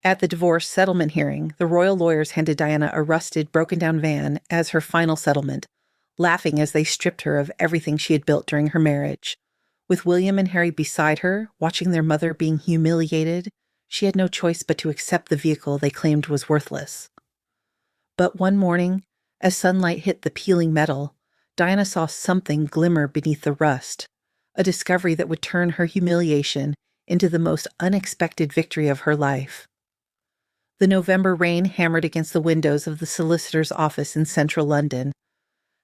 At the divorce settlement hearing, the royal lawyers handed Diana a rusted, broken-down van as her final settlement, laughing as they stripped her of everything she had built during her marriage. With William and Harry beside her, watching their mother being humiliated, she had no choice but to accept the vehicle they claimed was worthless. But one morning, as sunlight hit the peeling metal, Diana saw something glimmer beneath the rust, a discovery that would turn her humiliation into the most unexpected victory of her life. The November rain hammered against the windows of the solicitor's office in central London.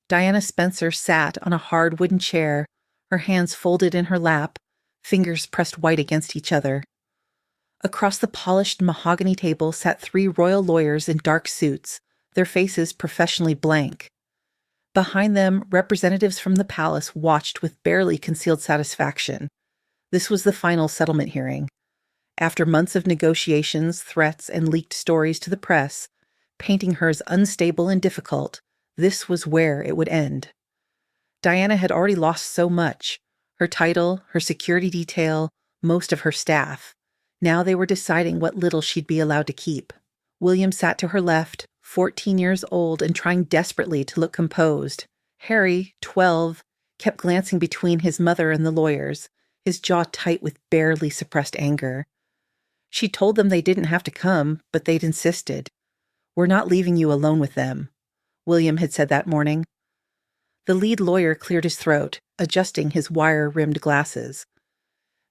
Diana Spencer sat on a hard wooden chair, her hands folded in her lap, fingers pressed white against each other. Across the polished mahogany table sat 3 royal lawyers in dark suits, their faces professionally blank. Behind them, representatives from the palace watched with barely concealed satisfaction. This was the final settlement hearing. After months of negotiations, threats, and leaked stories to the press, painting her as unstable and difficult, this was where it would end. Diana had already lost so much: her title, her security detail, most of her staff. Now they were deciding what little she'd be allowed to keep. William sat to her left, 14 years old and trying desperately to look composed. Harry, 12, kept glancing between his mother and the lawyers, his jaw tight with barely suppressed anger. She told them they didn't have to come, but they'd insisted. "We're not leaving you alone with them," William had said that morning. The lead lawyer cleared his throat, adjusting his wire-rimmed glasses.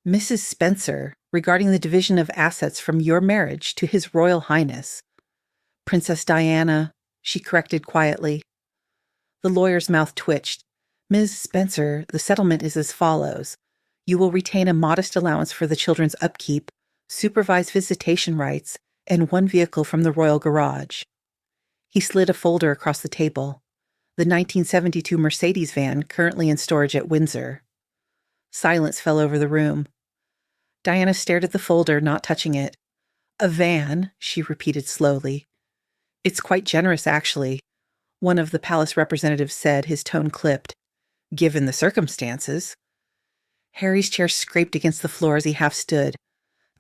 "Mrs. Spencer, regarding the division of assets from your marriage to His Royal Highness." "Princess Diana," she corrected quietly. The lawyer's mouth twitched. "Ms. Spencer, the settlement is as follows. You will retain a modest allowance for the children's upkeep, supervised visitation rights, and 1 vehicle from the royal garage." He slid a folder across the table. The 1972 Mercedes van currently in storage at Windsor. Silence fell over the room. Diana stared at the folder, not touching it. "A van," she repeated slowly. "It's quite generous, actually," one of the palace representatives said, his tone clipped. "Given the circumstances." Harry's chair scraped against the floor as he half stood.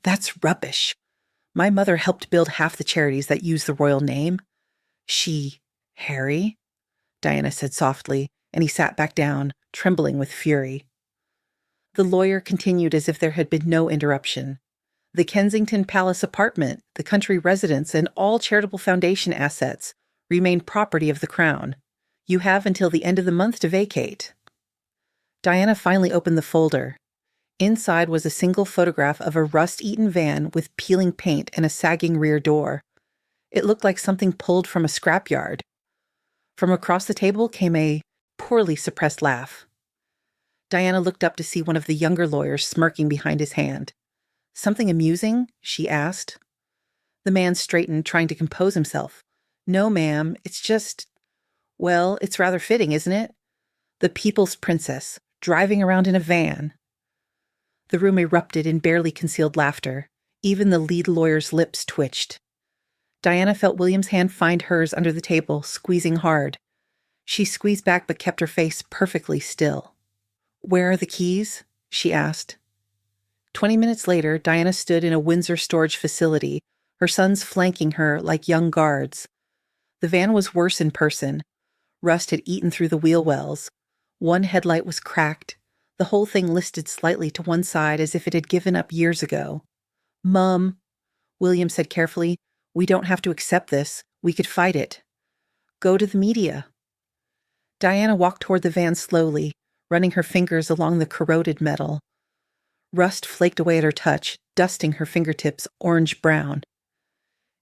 "That's rubbish. My mother helped build half the charities that use the royal name." "Harry?" Diana said softly, and he sat back down, trembling with fury. The lawyer continued as if there had been no interruption. "The Kensington Palace apartment, the country residence, and all charitable foundation assets remain property of the Crown. You have until the end of the month to vacate." Diana finally opened the folder. Inside was a single photograph of a rust-eaten van with peeling paint and a sagging rear door. It looked like something pulled from a scrapyard. From across the table came a poorly suppressed laugh. Diana looked up to see one of the younger lawyers smirking behind his hand. "Something amusing?" she asked. The man straightened, trying to compose himself. "No, ma'am, it's just... well, it's rather fitting, isn't it? The people's princess, driving around in a van." The room erupted in barely concealed laughter. Even the lead lawyer's lips twitched. Diana felt William's hand find hers under the table, squeezing hard. She squeezed back but kept her face perfectly still. "Where are the keys?" she asked. 20 minutes later, Diana stood in a Windsor storage facility, her sons flanking her like young guards. The van was worse in person. Rust had eaten through the wheel wells. One headlight was cracked. The whole thing listed slightly to one side as if it had given up years ago. "Mum," William said carefully, "we don't have to accept this. We could fight it." "Go to the media." Diana walked toward the van slowly, running her fingers along the corroded metal. Rust flaked away at her touch, dusting her fingertips orange-brown.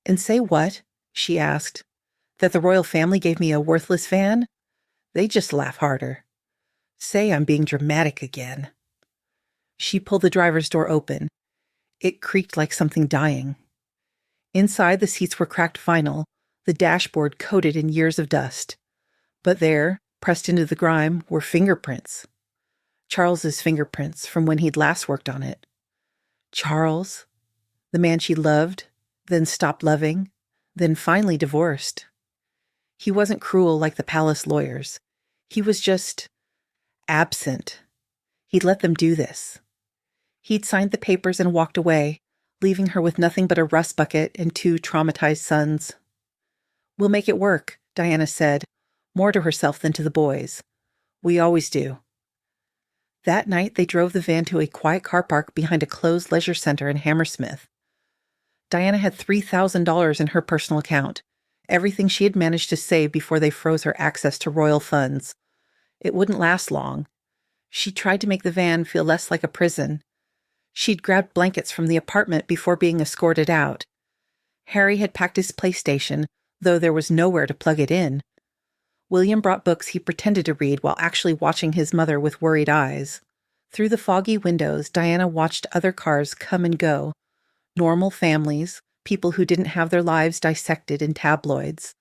"And say what?" she asked. "That the royal family gave me a worthless van? They just laugh harder. Say I'm being dramatic again." She pulled the driver's door open. It creaked like something dying. Inside, the seats were cracked vinyl, the dashboard coated in years of dust. But there, pressed into the grime, were fingerprints. Charles's fingerprints from when he'd last worked on it. Charles, the man she loved, then stopped loving, then finally divorced. He wasn't cruel like the palace lawyers. He was just absent. He'd let them do this. He'd signed the papers and walked away, leaving her with nothing but a rust bucket and two traumatized sons. "We'll make it work," Diana said, more to herself than to the boys. "We always do." That night, they drove the van to a quiet car park behind a closed leisure center in Hammersmith. Diana had $3,000 in her personal account, everything she had managed to save before they froze her access to royal funds. It wouldn't last long. She tried to make the van feel less like a prison. She'd grabbed blankets from the apartment before being escorted out. Harry had packed his PlayStation, though there was nowhere to plug it in. William brought books he pretended to read while actually watching his mother with worried eyes. Through the foggy windows, Diana watched other cars come and go. Normal families, people who didn't have their lives dissected in tabloids.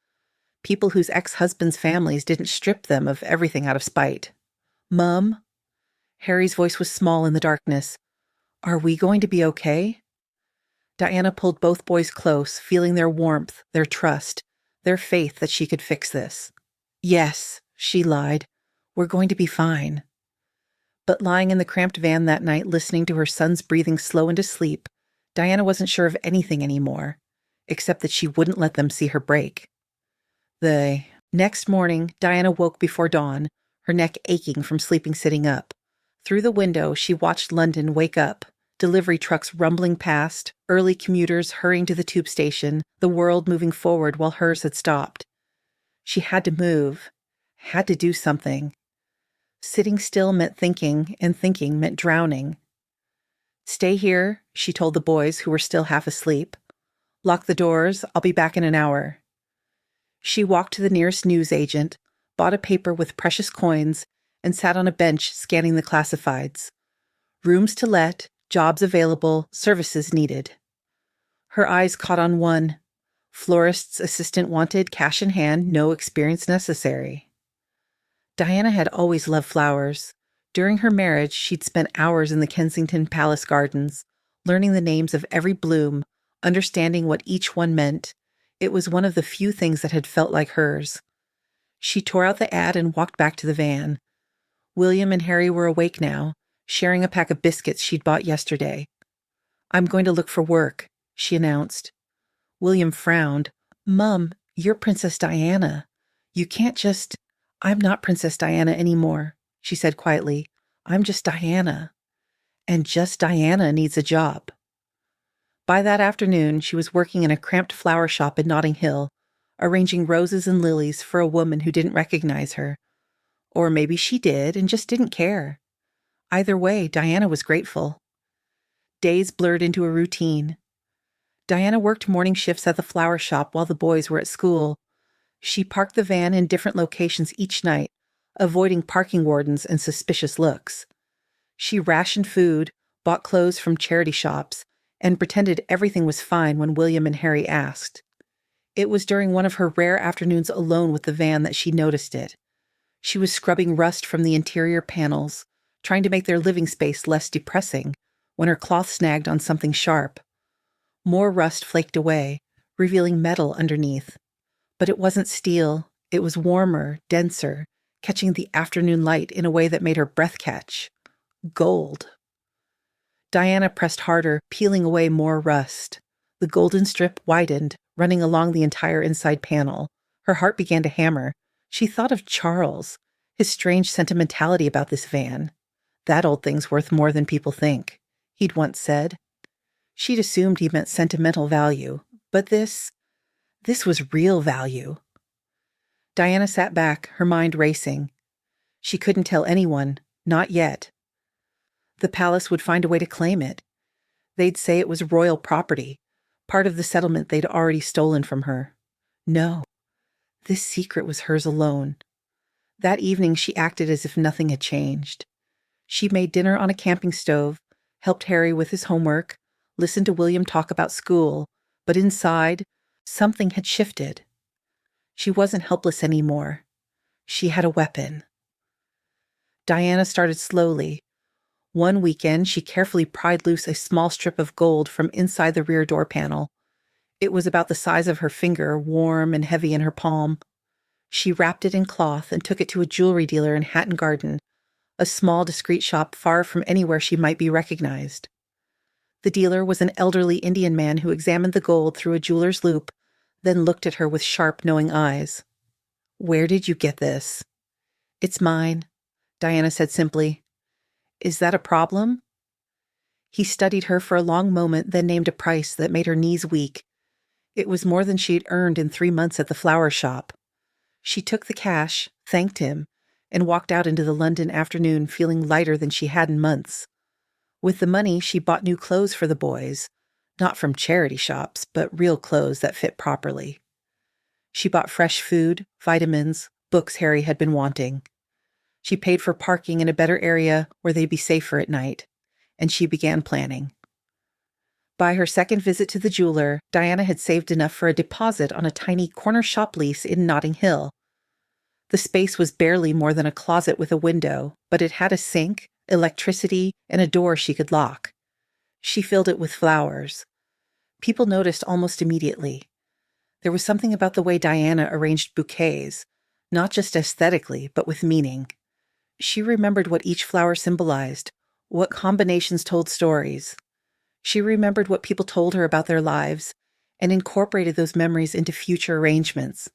People whose ex-husbands' families didn't strip them of everything out of spite. "Mum?" Harry's voice was small in the darkness. "Are we going to be okay?" Diana pulled both boys close, feeling their warmth, their trust, their faith that she could fix this. "Yes," she lied. "We're going to be fine." But lying in the cramped van that night, listening to her son's breathing slow into sleep, Diana wasn't sure of anything anymore, except that she wouldn't let them see her break. The next morning, Diana woke before dawn, her neck aching from sleeping sitting up. Through the window, she watched London wake up, delivery trucks rumbling past, early commuters hurrying to the tube station, the world moving forward while hers had stopped. She had to move, had to do something. Sitting still meant thinking, and thinking meant drowning. "Stay here," she told the boys who were still half asleep. "Lock the doors. I'll be back in an hour." She walked to the nearest newsagent, bought a paper with precious coins, and sat on a bench scanning the classifieds. Rooms to let, jobs available, services needed. Her eyes caught on one. Florist's assistant wanted, cash in hand, no experience necessary. Diana had always loved flowers. During her marriage, she'd spent hours in the Kensington Palace gardens, learning the names of every bloom, understanding what each one meant. It was one of the few things that had felt like hers. She tore out the ad and walked back to the van. William and Harry were awake now, sharing a pack of biscuits she'd bought yesterday. "I'm going to look for work," she announced. William frowned. "Mum, you're Princess Diana. You can't just—" "I'm not Princess Diana anymore," she said quietly. "I'm just Diana. And just Diana needs a job." By that afternoon, she was working in a cramped flower shop in Notting Hill, arranging roses and lilies for a woman who didn't recognize her. Or maybe she did and just didn't care. Either way, Diana was grateful. Days blurred into a routine. Diana worked morning shifts at the flower shop while the boys were at school. She parked the van in different locations each night, avoiding parking wardens and suspicious looks. She rationed food, bought clothes from charity shops, and pretended everything was fine when William and Harry asked. It was during one of her rare afternoons alone with the van that she noticed it. She was scrubbing rust from the interior panels, trying to make their living space less depressing, when her cloth snagged on something sharp. More rust flaked away, revealing metal underneath. But it wasn't steel. It was warmer, denser, catching the afternoon light in a way that made her breath catch. Gold. Diana pressed harder, peeling away more rust. The golden strip widened, running along the entire inside panel. Her heart began to hammer. She thought of Charles, his strange sentimentality about this van. "That old thing's worth more than people think," he'd once said. She'd assumed he meant sentimental value, but this was real value. Diana sat back, her mind racing. She couldn't tell anyone, not yet. The palace would find a way to claim it. They'd say it was royal property, part of the settlement they'd already stolen from her. No, this secret was hers alone. That evening she acted as if nothing had changed. She made dinner on a camping stove, helped Harry with his homework, listened to William talk about school, but inside, something had shifted. She wasn't helpless anymore. She had a weapon. Diana started slowly. One weekend, she carefully pried loose a small strip of gold from inside the rear door panel. It was about the size of her finger, warm and heavy in her palm. She wrapped it in cloth and took it to a jewelry dealer in Hatton Garden, a small, discreet shop far from anywhere she might be recognized. The dealer was an elderly Indian man who examined the gold through a jeweler's loupe, then looked at her with sharp, knowing eyes. "Where did you get this?" "It's mine," Diana said simply. "Is that a problem?" He studied her for a long moment, then named a price that made her knees weak. It was more than she had earned in 3 months at the flower shop. She took the cash, thanked him, and walked out into the London afternoon feeling lighter than she had in months. With the money, she bought new clothes for the boys, not from charity shops, but real clothes that fit properly. She bought fresh food, vitamins, books Harry had been wanting. She paid for parking in a better area where they'd be safer at night, and she began planning. By her second visit to the jeweler, Diana had saved enough for a deposit on a tiny corner shop lease in Notting Hill. The space was barely more than a closet with a window, but it had a sink, electricity, and a door she could lock. She filled it with flowers. People noticed almost immediately. There was something about the way Diana arranged bouquets, not just aesthetically, but with meaning. She remembered what each flower symbolized, what combinations told stories. She remembered what people told her about their lives, and incorporated those memories into future arrangements.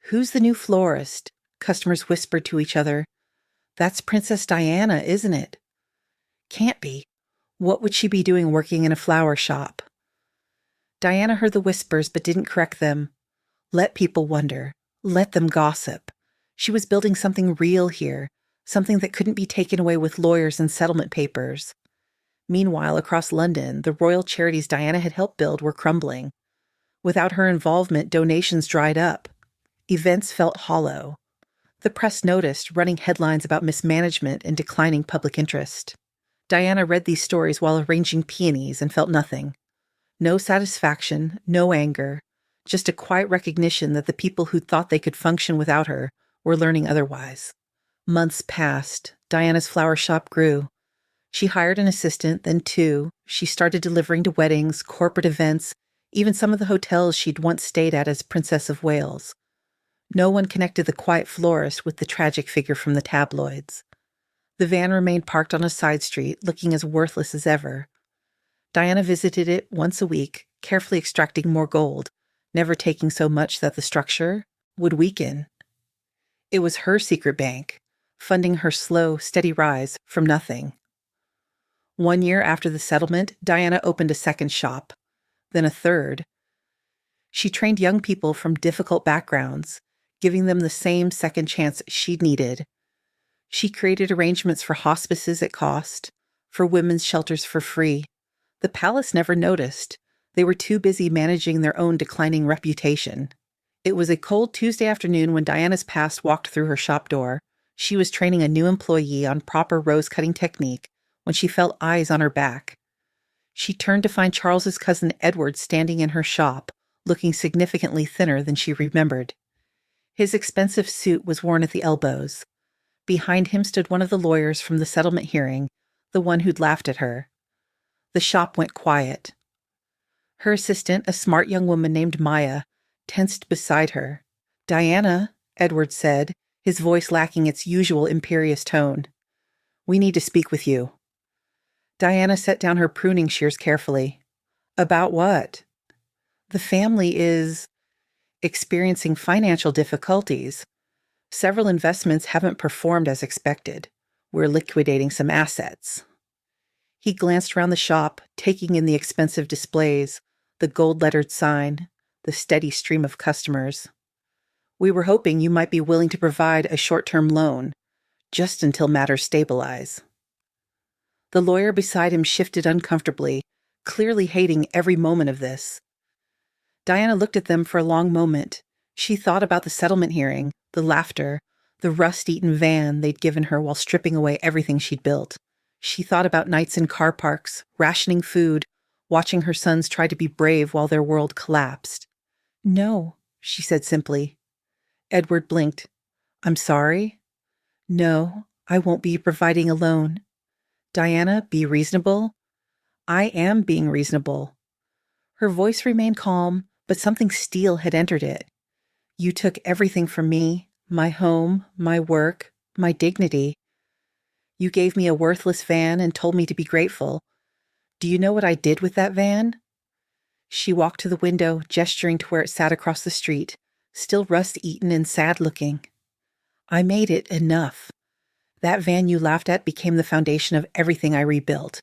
"Who's the new florist?" customers whispered to each other. "That's Princess Diana, isn't it?" "Can't be. What would she be doing working in a flower shop?" Diana heard the whispers but didn't correct them. Let people wonder. Let them gossip. She was building something real here, something that couldn't be taken away with lawyers and settlement papers. Meanwhile, across London, the royal charities Diana had helped build were crumbling. Without her involvement, donations dried up. Events felt hollow. The press noticed, running headlines about mismanagement and declining public interest. Diana read these stories while arranging peonies and felt nothing. No satisfaction, no anger, just a quiet recognition that the people who thought they could function without her were learning otherwise. Months passed. Diana's flower shop grew. She hired an assistant, then 2. She started delivering to weddings, corporate events, even some of the hotels she'd once stayed at as Princess of Wales. No one connected the quiet florist with the tragic figure from the tabloids. The van remained parked on a side street, looking as worthless as ever. Diana visited it once a week, carefully extracting more gold, never taking so much that the structure would weaken. It was her secret bank, funding her slow, steady rise from nothing. 1 year after the settlement, Diana opened a second shop, then a third. She trained young people from difficult backgrounds, giving them the same second chance she'd needed. She created arrangements for hospices at cost, for women's shelters for free. The palace never noticed. They were too busy managing their own declining reputation. It was a cold Tuesday afternoon when Diana's past walked through her shop door. She was training a new employee on proper rose-cutting technique when she felt eyes on her back. She turned to find Charles's cousin Edward standing in her shop, looking significantly thinner than she remembered. His expensive suit was worn at the elbows. Behind him stood one of the lawyers from the settlement hearing, the one who'd laughed at her. The shop went quiet. Her assistant, a smart young woman named Maya, tensed beside her. "Diana," Edward said, his voice lacking its usual imperious tone. "We need to speak with you." Diana set down her pruning shears carefully. "About what?" "The family is experiencing financial difficulties. Several investments haven't performed as expected. We're liquidating some assets." He glanced around the shop, taking in the expensive displays, the gold-lettered sign, the steady stream of customers. "We were hoping you might be willing to provide a short-term loan, just until matters stabilize." The lawyer beside him shifted uncomfortably, clearly hating every moment of this. Diana looked at them for a long moment. She thought about the settlement hearing, the laughter, the rust-eaten van they'd given her while stripping away everything she'd built. She thought about nights in car parks, rationing food, watching her sons try to be brave while their world collapsed. "No," she said simply. Edward blinked. "I'm sorry?" "No, I won't be providing a loan." "Diana, be reasonable." "I am being reasonable." Her voice remained calm, but something steel had entered it. "You took everything from me, my home, my work, my dignity. You gave me a worthless van and told me to be grateful. Do you know what I did with that van? She walked to the window, gesturing to where it sat across the street, still rust-eaten and sad-looking. I made it enough. That van you laughed at became the foundation of everything I rebuilt.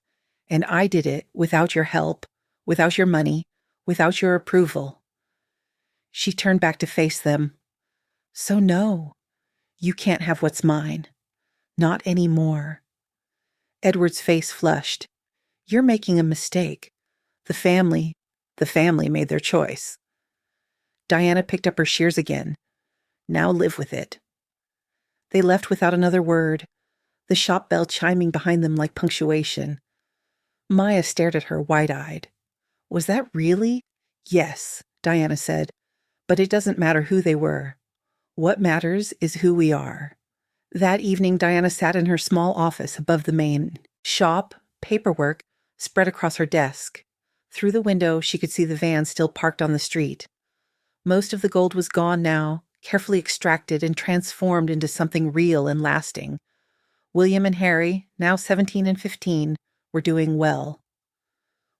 And I did it without your help, without your money, without your approval. She turned back to face them. So no, you can't have what's mine. Not anymore. Edward's face flushed. You're making a mistake. The family made their choice. Diana picked up her shears again. Now live with it. They left without another word, the shop bell chiming behind them like punctuation. Maya stared at her wide-eyed. Was that really? Yes, Diana said, but it doesn't matter who they were. What matters is who we are. That evening, Diana sat in her small office above the main shop, paperwork spread across her desk. Through the window, she could see the van still parked on the street. Most of the gold was gone now, carefully extracted and transformed into something real and lasting. William and Harry, now 17 and 15, were doing well.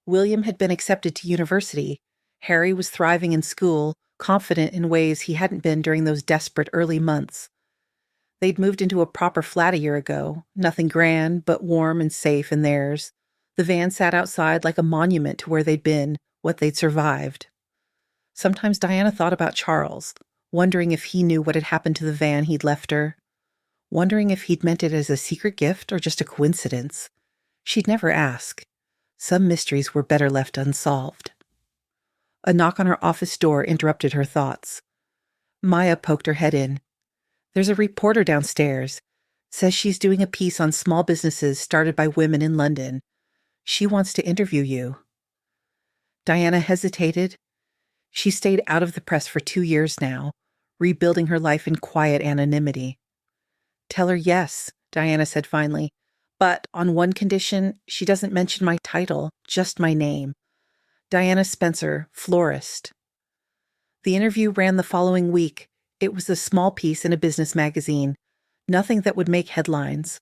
William had been accepted to university. Harry was thriving in school, confident in ways he hadn't been during those desperate early months. They'd moved into a proper flat a year ago, nothing grand, but warm and safe in theirs. The van sat outside like a monument to where they'd been, what they'd survived. Sometimes Diana thought about Charles, wondering if he knew what had happened to the van he'd left her, wondering if he'd meant it as a secret gift or just a coincidence. She'd never ask. Some mysteries were better left unsolved. A knock on her office door interrupted her thoughts. Maya poked her head in. There's a reporter downstairs. Says she's doing a piece on small businesses started by women in London. She wants to interview you. Diana hesitated. She stayed out of the press for 2 years now, rebuilding her life in quiet anonymity. Tell her yes, Diana said finally, but on one condition, she doesn't mention my title, just my name. Diana Spencer, florist. The interview ran the following week. It was a small piece in a business magazine, nothing that would make headlines.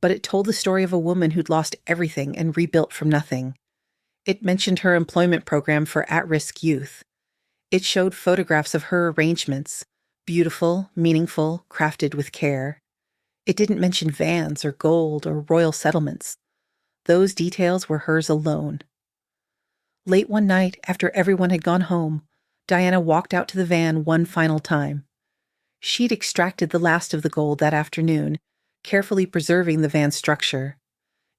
But it told the story of a woman who'd lost everything and rebuilt from nothing. It mentioned her employment program for at-risk youth. It showed photographs of her arrangements, beautiful, meaningful, crafted with care. It didn't mention vans or gold or royal settlements. Those details were hers alone. Late one night, after everyone had gone home, Diana walked out to the van one final time. She'd extracted the last of the gold that afternoon, carefully preserving the van's structure.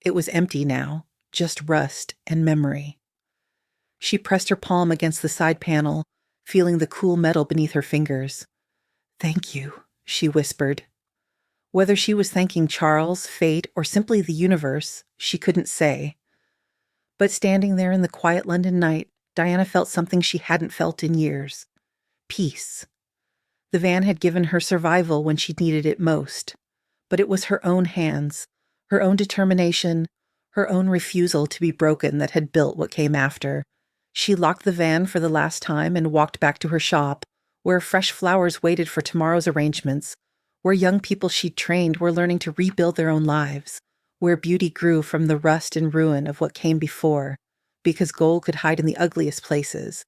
It was empty now, just rust and memory. She pressed her palm against the side panel, feeling the cool metal beneath her fingers. "Thank you," she whispered. Whether she was thanking Charles, fate, or simply the universe, she couldn't say. But standing there in the quiet London night, Diana felt something she hadn't felt in years. Peace. The van had given her survival when she needed it most. But it was her own hands, her own determination, her own refusal to be broken that had built what came after. She locked the van for the last time and walked back to her shop, where fresh flowers waited for tomorrow's arrangements, where young people she'd trained were learning to rebuild their own lives, where beauty grew from the rust and ruin of what came before, because gold could hide in the ugliest places,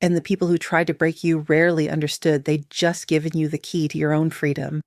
and the people who tried to break you rarely understood they'd just given you the key to your own freedom,